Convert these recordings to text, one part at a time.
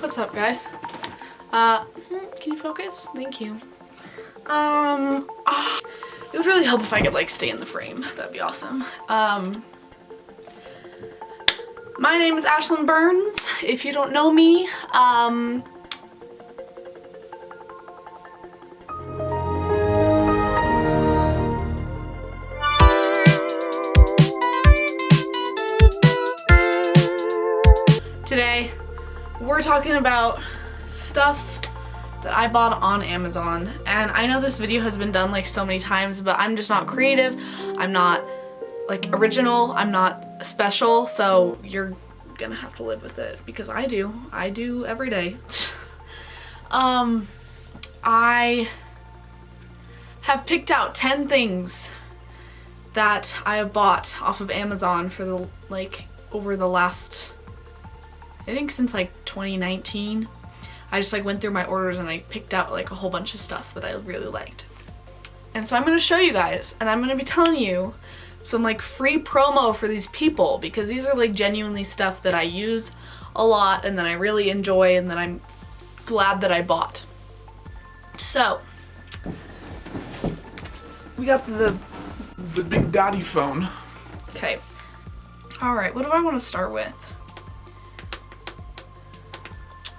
What's up, guys? Can you focus? Thank you. It would really help if I could like stay in the frame. That'd be awesome. My name is Ashlyn Burns. If you don't know me, today we're talking about stuff that I bought on Amazon, and I know this video has been done like so many times, but I'm just not creative, I'm not like original, I'm not special, so you're gonna have to live with it because I do every day. I have picked out 10 things that I have bought off of Amazon for the over the last, I think since like 2019. I just like went through my orders and I picked out like a whole bunch of stuff that I really liked. And so I'm gonna show you guys, and I'm gonna be telling you some like free promo for these people because these are like genuinely stuff that I use a lot and that I really enjoy and that I'm glad that I bought. So we got the Big Daddy phone. Okay. Alright, what do I want to start with?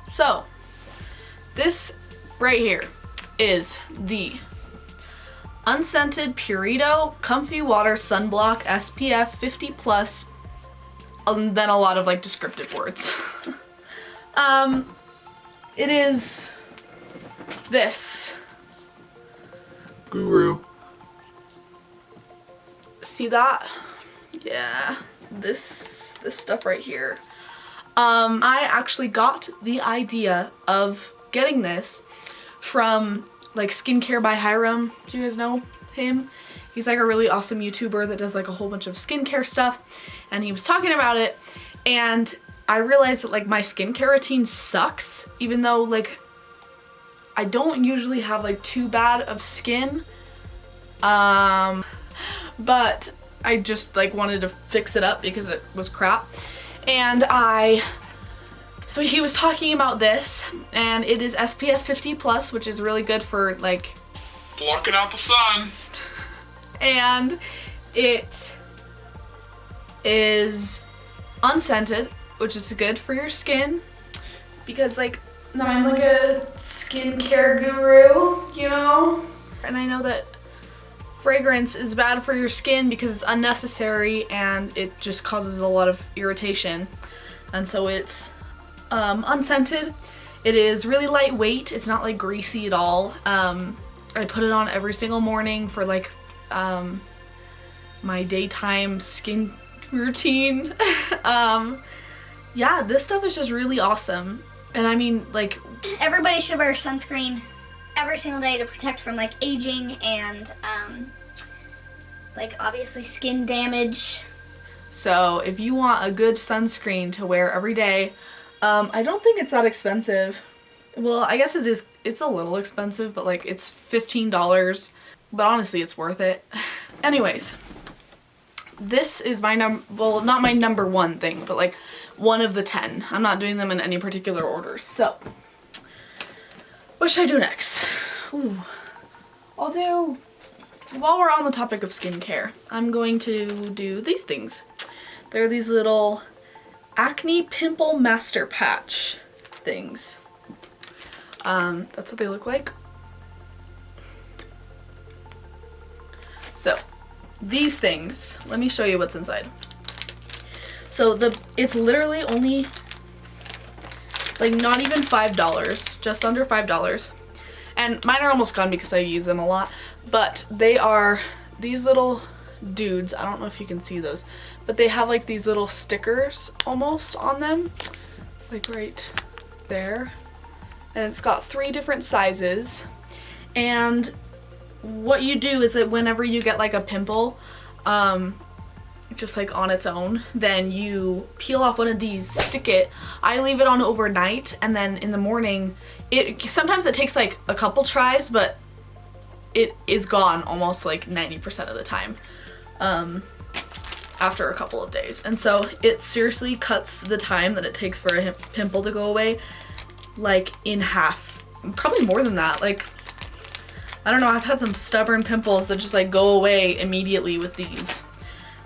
So this right here is the unscented Purito Comfy Water Sunblock SPF 50 plus, and then a lot of like descriptive words. It is this Guru. See that? Yeah, this stuff right here. I actually got the idea of getting this from like Skincare by Hiram. Do you guys know him? He's like a really awesome YouTuber that does like a whole bunch of skincare stuff, and he was talking about it, and I realized that like my skincare routine sucks, even though like I don't usually have like too bad of skin, but I just like wanted to fix it up because it was crap. And so he was talking about this, and it is SPF 50 plus, which is really good for like blocking out the sun. And it is unscented, which is good for your skin because like now I'm like a skincare guru, you know? And I know that fragrance is bad for your skin because it's unnecessary and it just causes a lot of irritation. And so it's unscented. It is really lightweight. It's not like greasy at all. I put it on every single morning for like my daytime skin routine. Yeah, this stuff is just really awesome. And I mean, like, everybody should wear sunscreen every single day to protect from like aging and like obviously skin damage. So if you want a good sunscreen to wear every day, I don't think it's that expensive. Well, I guess it is. It's a little expensive, but like it's $15. But honestly, it's worth it. Anyways, this is my well, not my number one thing, but like one of the 10. I'm not doing them in any particular order. So what should I do next? Ooh. I'll do, while we're on the topic of skincare, I'm going to do these things. They're these little acne pimple master patch things. That's what they look like. So these things, let me show you what's inside. So it's literally only like not even $5, just under $5. And mine are almost gone because I use them a lot, but they are these little dudes. I don't know if you can see those, but they have like these little stickers almost on them, like right there. And it's got 3 different sizes. And what you do is that whenever you get like a pimple, just like on its own, then you peel off one of these, stick it. I leave it on overnight, and then in the morning, sometimes it takes like a couple tries, but it is gone almost like 90% of the time after a couple of days. And so it seriously cuts the time that it takes for a pimple to go away like in half. Probably more than that. Like, I don't know, I've had some stubborn pimples that just like go away immediately with these.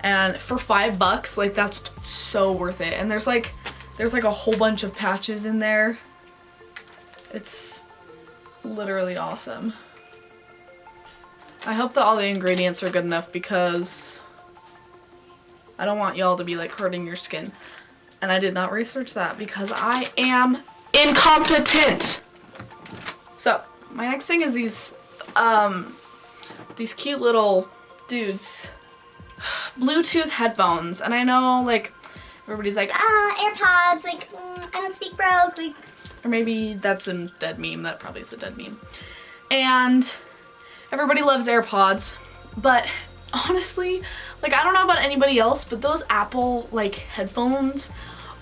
And for $5, like that's so worth it. And there's like a whole bunch of patches in there. It's literally awesome. I hope that all the ingredients are good enough because I don't want y'all to be like hurting your skin. And I did not research that because I am incompetent. So my next thing is these cute little dudes. Bluetooth headphones. And I know like everybody's like, AirPods, like, I don't speak broke, like. Or maybe that's a dead meme. That probably is a dead meme. And everybody loves AirPods, but honestly, like I don't know about anybody else, but those Apple like headphones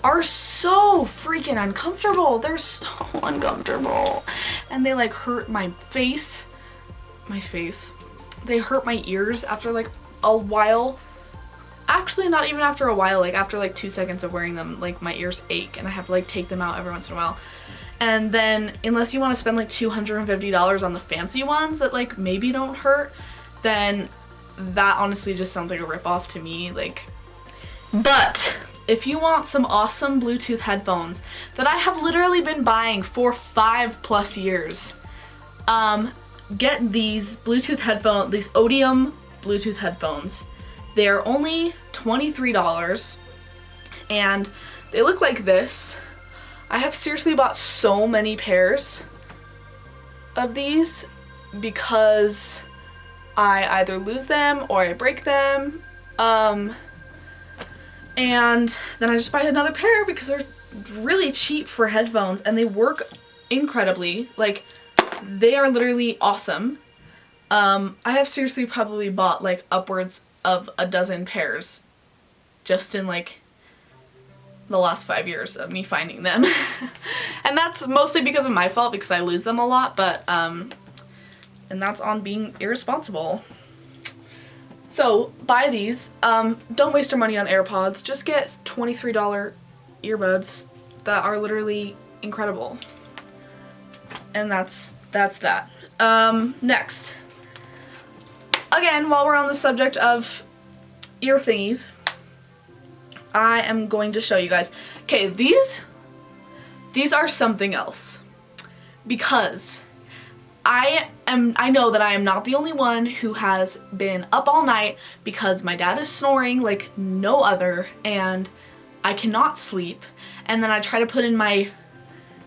are so freaking uncomfortable. They're so uncomfortable. And they like hurt my face. They hurt my ears after like a while. Actually, not even after a while, like after like 2 seconds of wearing them, like my ears ache and I have to like take them out every once in a while. And then unless you want to spend like $250 on the fancy ones that like maybe don't hurt, then that honestly just sounds like a ripoff to me. Like, but if you want some awesome Bluetooth headphones that I have literally been buying for 5+ years, get these Bluetooth headphones, these Odium Bluetooth headphones. They are only $23 and they look like this. I have seriously bought so many pairs of these because I either lose them or I break them. And then I just buy another pair because they're really cheap for headphones and they work incredibly. Like, they are literally awesome. I have seriously probably bought like upwards of a dozen pairs just in like the last 5 years of me finding them. And that's mostly because of my fault because I lose them a lot, but and that's on being irresponsible. So buy these. Don't waste your money on AirPods. Just get $23 earbuds that are literally incredible. And that's that. Next. Again, while we're on the subject of ear thingies, I am going to show you guys. Okay, these are something else because I know that I am not the only one who has been up all night because my dad is snoring like no other and I cannot sleep, and then I try to put in my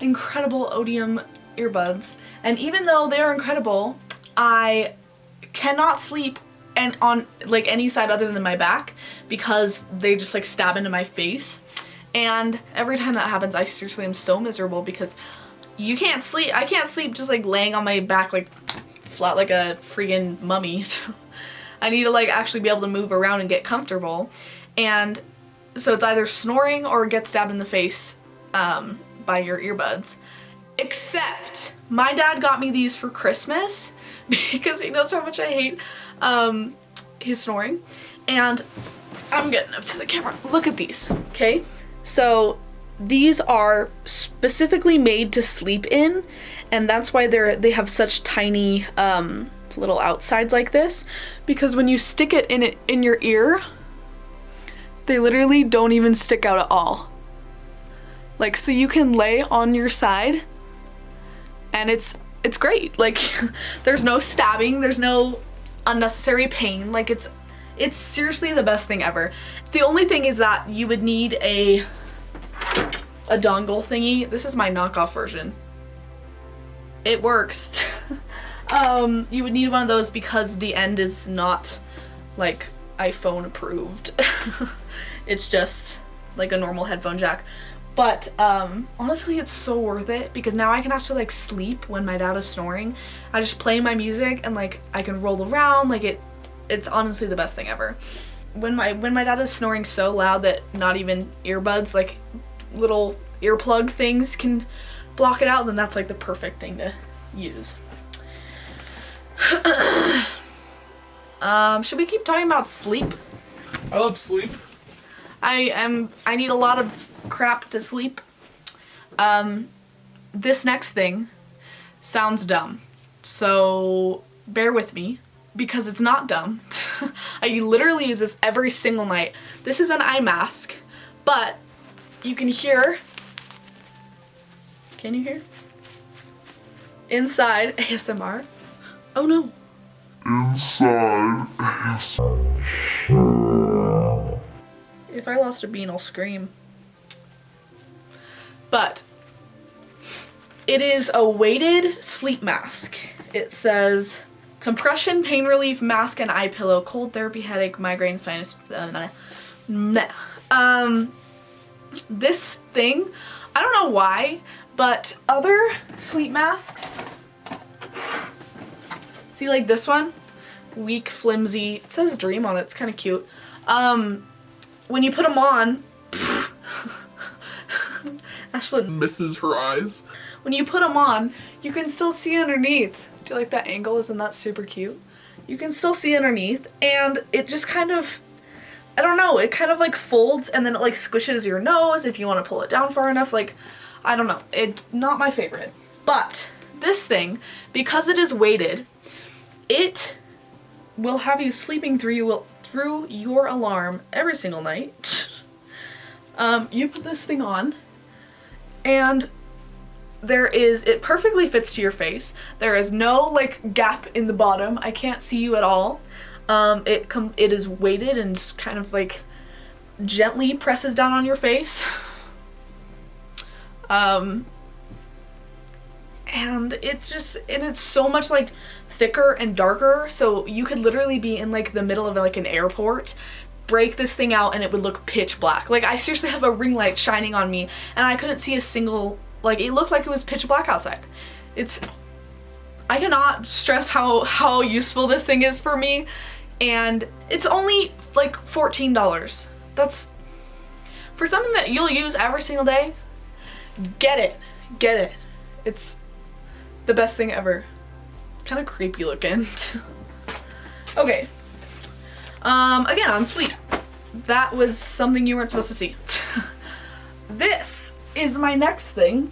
incredible Odium earbuds, and even though they are incredible, I cannot sleep and on like any side other than my back because they just like stab into my face. And every time that happens, I seriously am so miserable because you can't sleep. I can't sleep just like laying on my back like flat like a freaking mummy. I need to like actually be able to move around and get comfortable. And so it's either snoring or get stabbed in the face by your earbuds. Except my dad got me these for Christmas because he knows how much I hate his snoring. And I'm getting up to the camera. Look at these, okay? So these are specifically made to sleep in, and that's why they have such tiny little outsides like this, because when you stick it in your ear, they literally don't even stick out at all. Like, so you can lay on your side and it's great. Like, there's no stabbing, there's no unnecessary pain. Like, it's seriously the best thing ever. The only thing is that you would need a dongle thingy. This is my knockoff version. It works. You would need one of those because the end is not like iPhone approved. It's just like a normal headphone jack. But honestly, it's so worth it because now I can actually like sleep when my dad is snoring. I just play my music and like I can roll around. Like it's honestly the best thing ever. When my dad is snoring so loud that not even earbuds, like little earplug things, can block it out, then that's like the perfect thing to use. Should we keep talking about sleep? I love sleep. I need a lot of crap to sleep. this next thing sounds dumb, so bear with me because it's not dumb. I literally use this every single night. This is an eye mask, but you can hear, can you hear? Inside ASMR. Oh no. Inside ASMR. If I lost a bean, I'll scream. But it is a weighted sleep mask. It says compression, pain relief, mask, and eye pillow, cold therapy, headache, migraine, sinus. This thing, I don't know why, but other sleep masks, see like this one, weak, flimsy, it says dream on it, it's kind of cute. When you put them on, Ashlyn misses her eyes. When you put them on, you can still see underneath. Do you like that angle? Isn't that super cute? You can still see underneath, and it just kind of, I don't know, it kind of like folds and then it like squishes your nose if you want to pull it down far enough. Like, I don't know, it's not my favorite. But this thing, because it is weighted, it will have you sleeping through your alarm every single night. You put this thing on, and it perfectly fits to your face. There is no like gap in the bottom. I can't see you at all. It is weighted and just kind of like gently presses down on your face. And it's so much like thicker and darker, so you could literally be in like the middle of like an airport, break this thing out, and it would look pitch black. Like, I seriously have a ring light shining on me and I couldn't see a single, like, it looked like it was pitch black outside. I cannot stress how useful this thing is for me, and it's only like $14. That's for something that you'll use every single day. Get it. It's the best thing ever. It's kind of creepy looking. Okay. Again, on sleep. That was something you weren't supposed to see. This is my next thing.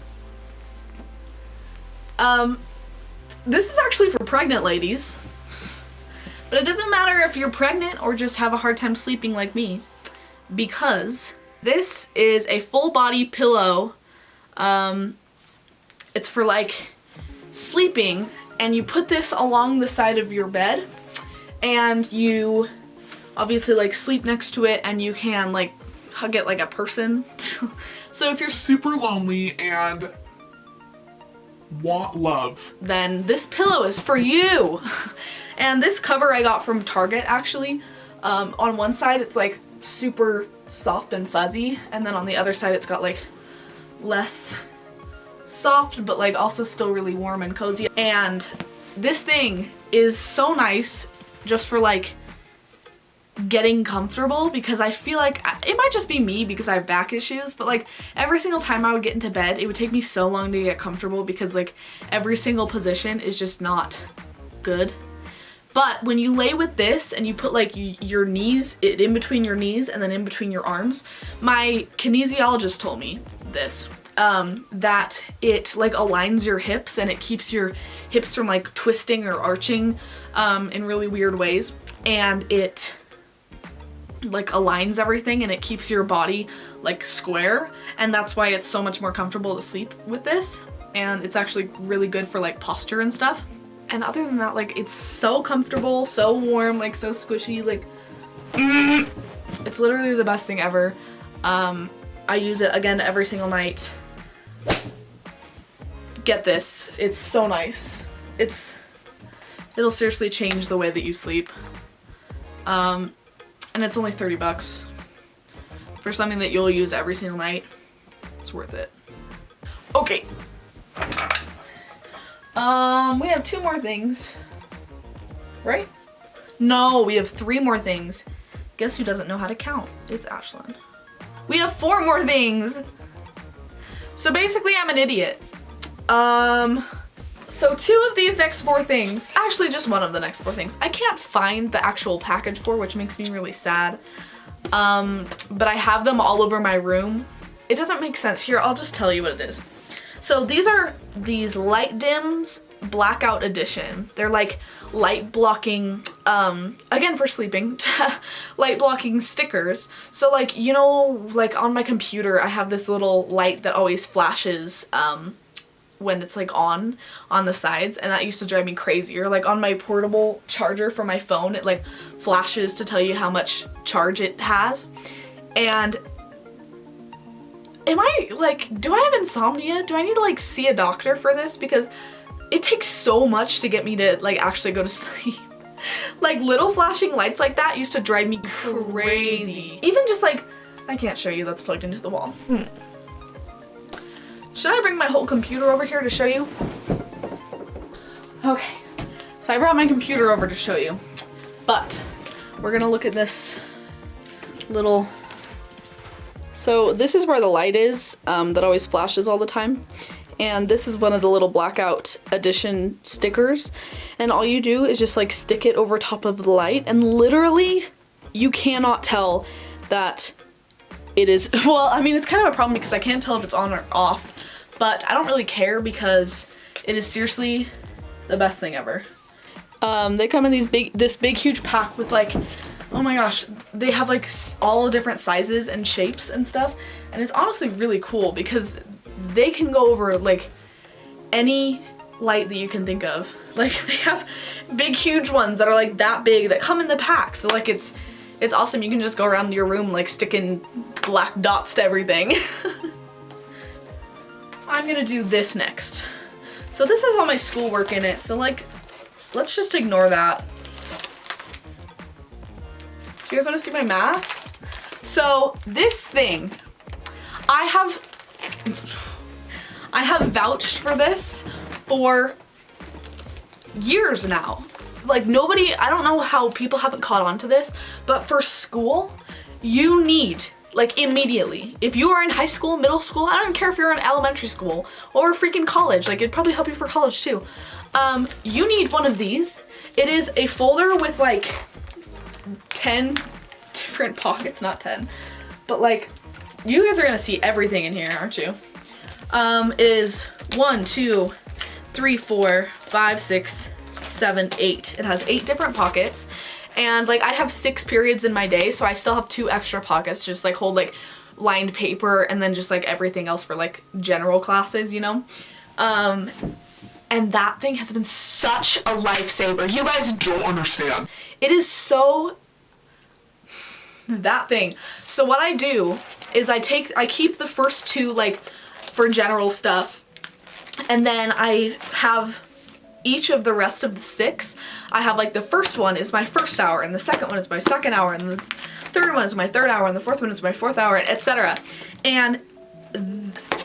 This is actually for pregnant ladies. But it doesn't matter if you're pregnant or just have a hard time sleeping like me, because this is a full body pillow. It's for like sleeping, and you put this along the side of your bed, and you obviously like sleep next to it, and you can like hug it like a person. So if you're super lonely and want love, then this pillow is for you. And this cover I got from Target, actually. On one side it's like super soft and fuzzy, and then on the other side it's got like less soft but like also still really warm and cozy. And this thing is so nice just for like getting comfortable, because I feel like it might just be me because I have back issues, but like every single time I would get into bed, it would take me so long to get comfortable because like every single position is just not good. But when you lay with this and you put like your knees, it in between your knees and then in between your arms, my kinesiologist told me this, that it like aligns your hips and it keeps your hips from like twisting or arching in really weird ways, and it like aligns everything and it keeps your body like square, and that's why it's so much more comfortable to sleep with this, and it's actually really good for like posture and stuff. And other than that, like, it's so comfortable, so warm, like so squishy, like it's literally the best thing ever. I use it again every single night. Get this, it's so nice. It'll seriously change the way that you sleep. And it's only $30 for something that you'll use every single night. It's worth it. Okay. We have 2 more things, right? No, we have 3 more things. Guess who doesn't know how to count? It's Ashlyn. We have 4 more things. So basically I'm an idiot. So 2 of these next 4 things, actually just 1 of the next 4 things, I can't find the actual package for, which makes me really sad. But I have them all over my room. It doesn't make sense. Here, I'll just tell you what it is. So these are these Light Dims Blackout Edition. They're like light blocking, again for sleeping, light blocking stickers. So like, you know, like on my computer I have this little light that always flashes when it's like on the sides, and that used to drive me crazy. Or like on my portable charger for my phone, it like flashes to tell you how much charge it has. And am I like, do I have insomnia? Do I need to like see a doctor for this? Because it takes so much to get me to like actually go to sleep. Like little flashing lights like that used to drive me crazy. Even just like, I can't show you, that's plugged into the wall. Should I bring my whole computer over here to show you? Okay, so I brought my computer over to show you, but we're gonna look at this little. So this is where the light is that always flashes all the time. And this is one of the little Blackout Edition stickers. And all you do is just like stick it over top of the light, and literally you cannot tell that it is, well, I mean, it's kind of a problem because I can't tell if it's on or off, but I don't really care because it is seriously the best thing ever. They come in this big huge pack with like, oh my gosh, they have like all different sizes and shapes and stuff, and it's honestly really cool because they can go over like any light that you can think of. Like they have big huge ones that are like that big that come in the pack, so like it's awesome. You can just go around your room like sticking black dots to everything. I'm gonna do this next. So this has all my schoolwork in it, so like let's just ignore that. Do you guys want to see my math? So this thing, I have vouched for this for years now. Like nobody, I don't know how people haven't caught on to this, but for school, you need, like immediately, if you are in high school, middle school, I don't care if you're in elementary school or freaking college, like it'd probably help you for college too. You need one of these. It is a folder with like 10 different pockets, not 10, but like, you guys are gonna see everything in here, aren't you? Is 1, 2, 3, 4, 5, 6, 7, 8. It has 8 different pockets, and like I have 6 periods in my day, so I still have 2 extra pockets, just like hold like lined paper and then just like everything else for like general classes, you know? And that thing has been such a lifesaver. You guys don't understand. It is so, that thing. So what I do is I keep the first 2 like for general stuff, and then I have each of the rest of the 6. I have like the first one is my first hour, and the second one is my second hour, and the third one is my third hour, and the fourth one is my fourth hour, etc. And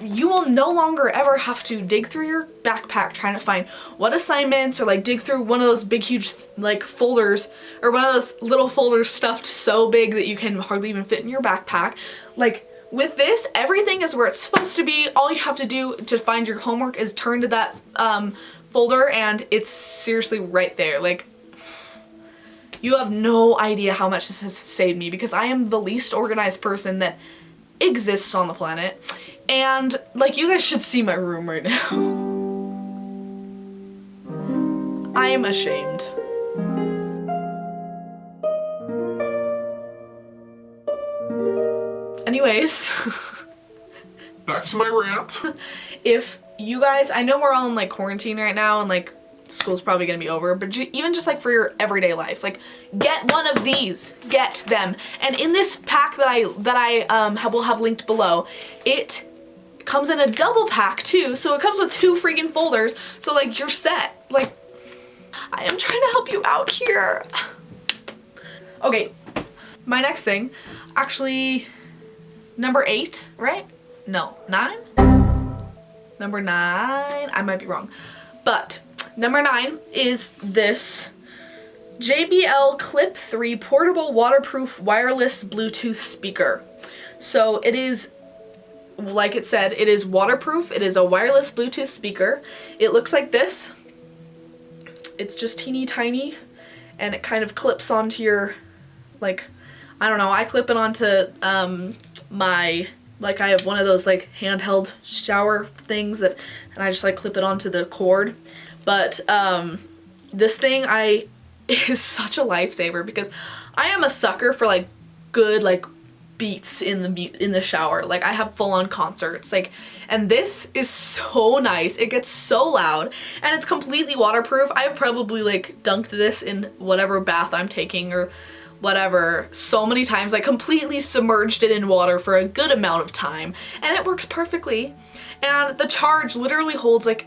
you will no longer ever have to dig through your backpack trying to find what assignments, or like dig through one of those big huge like folders, or one of those little folders stuffed so big that you can hardly even fit in your backpack. Like with this, everything is where it's supposed to be. All you have to do to find your homework is turn to that folder, and it's seriously right there. Like, you have no idea how much this has saved me, because I am the least organized person that exists on the planet. And like, you guys should see my room right now. I am ashamed. Anyways, back to my rant. If you guys, I know we're all in like quarantine right now, and like school's probably gonna be over, but even just like for your everyday life, like get one of these, get them. And in this pack that I will have linked below, it comes in a double pack too, so it comes with 2 freaking folders, so like you're set. Like, I am trying to help you out here. Okay, my next thing, actually number 8, right? No, 9? Number 9, I might be wrong, but number 9 is this JBL Clip 3 portable waterproof wireless Bluetooth speaker. So it is, like it said, it is waterproof. It is a wireless Bluetooth speaker. It looks like this. It's just teeny tiny, and it kind of clips onto your, like, I don't know, I clip it onto my Like I have one of those like handheld shower things and I just like clip it onto the cord. But this thing is such a lifesaver because I am a sucker for like good like beats in the shower. Like I have full on concerts, like, and this is so nice. It gets so loud and it's completely waterproof. I've probably like dunked this in whatever bath I'm taking or whatever so many times, like completely submerged it in water for a good amount of time, and it works perfectly. And the charge literally holds like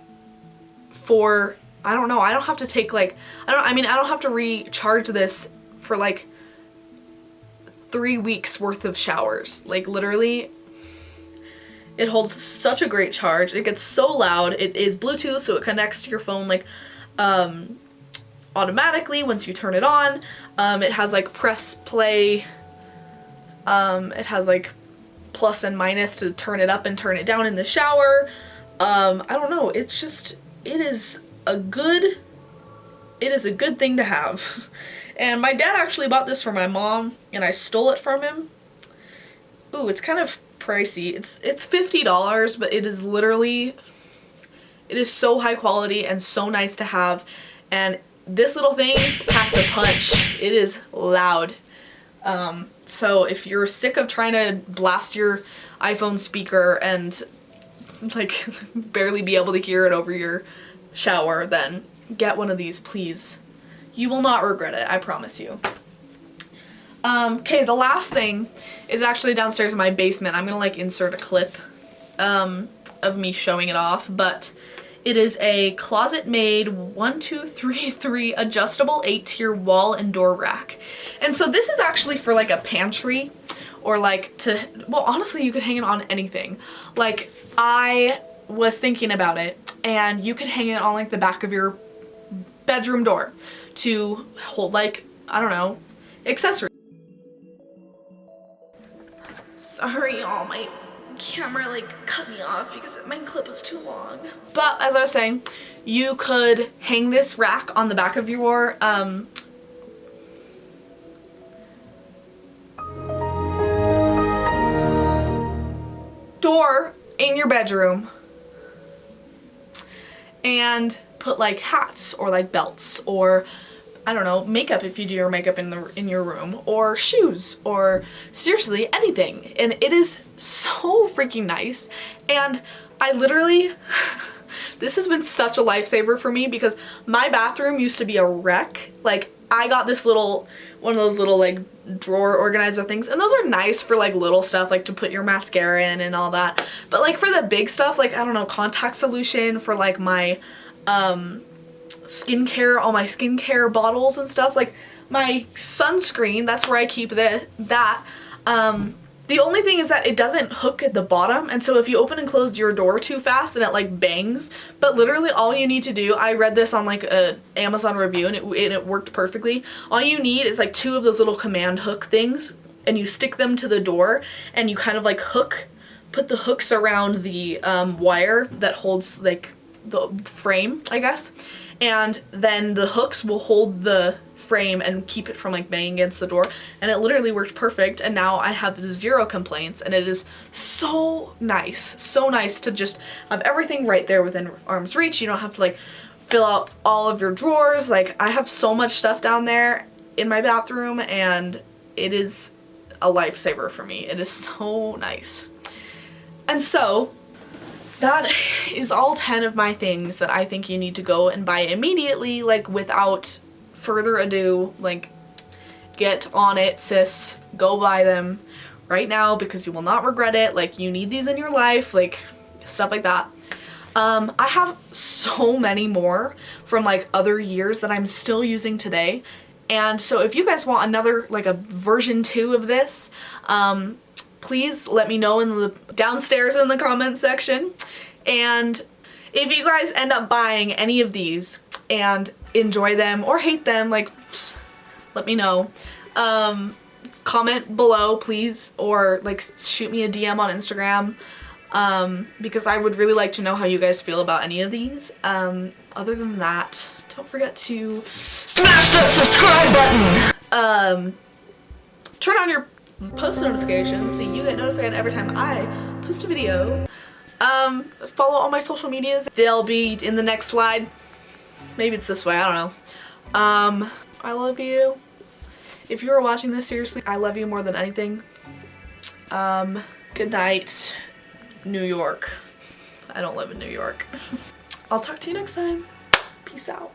for, I don't know, I don't have to take like, I don't have to recharge this for like 3 weeks worth of showers. Like literally it holds such a great charge. It gets so loud. It is Bluetooth, so it connects to your phone like automatically once you turn it on. It has like press play. It has like plus and minus to turn it up and turn it down in the shower. I don't know, it's just, it is a good thing to have. And my dad actually bought this for my mom and I stole it from him. Ooh, it's kind of pricey. It's $50, but it is literally, it is so high quality and so nice to have. And this little thing packs a punch. It is loud. So if you're sick of trying to blast your iPhone speaker and like barely be able to hear it over your shower, then get one of these, please. You will not regret it, I promise you. Okay, the last thing is actually downstairs in my basement. I'm gonna like insert a clip of me showing it off, but it is a closet-made 1, 2, 3, 3 adjustable 8-tier wall and door rack. And so this is actually for like a pantry or like to, well, honestly, you could hang it on anything. Like I was thinking about it, and you could hang it on like the back of your bedroom door to hold like, I don't know, accessories. Sorry y'all, my camera like cut me off because my clip was too long. But as I was saying, you could hang this rack on the back of your door in your bedroom and put like hats or like belts or I don't know, makeup if you do your makeup in your room, or shoes, or seriously anything. And it is so freaking nice. And I literally this has been such a lifesaver for me because my bathroom used to be a wreck. Like I got this little one of those little like drawer organizer things, and those are nice for like little stuff like to put your mascara in and all that. But like for the big stuff, like I don't know, contact solution for like my skincare, all my skincare bottles and stuff, like my sunscreen, that's where I keep that. The only thing is that it doesn't hook at the bottom, and so if you open and close your door too fast, then it like bangs. But literally all you need to do, I read this on like a Amazon review and it worked perfectly. All you need is like 2 of those little command hook things, and you stick them to the door and you kind of like put the hooks around the wire that holds like the frame, I guess. And then the hooks will hold the frame and keep it from like banging against the door, and it literally worked perfect. And now I have 0 complaints, and it is so nice to just have everything right there within arm's reach. You don't have to like fill out all of your drawers. Like I have so much stuff down there in my bathroom, and it is a lifesaver for me. It is so nice. And so that is all 10 of my things that I think you need to go and buy immediately, like without further ado. Like get on it, sis. Go buy them right now because you will not regret it. Like you need these in your life, like stuff like that. I have so many more from like other years that I'm still using today. And so if you guys want another, like a version 2 of this, please let me know in the downstairs in the comments section. And if you guys end up buying any of these and enjoy them or hate them, like let me know. Comment below please, or like shoot me a DM on Instagram, because I would really like to know how you guys feel about any of these. Other than that, don't forget to smash that subscribe button. Turn on your post notifications so you get notified every time I post a video. Follow all my social medias. They'll be in the next slide. Maybe it's this way, I don't know. I love you. If you are watching this, seriously, I love you more than anything. Good night, New York. I don't live in New York. I'll talk to you next time. Peace out.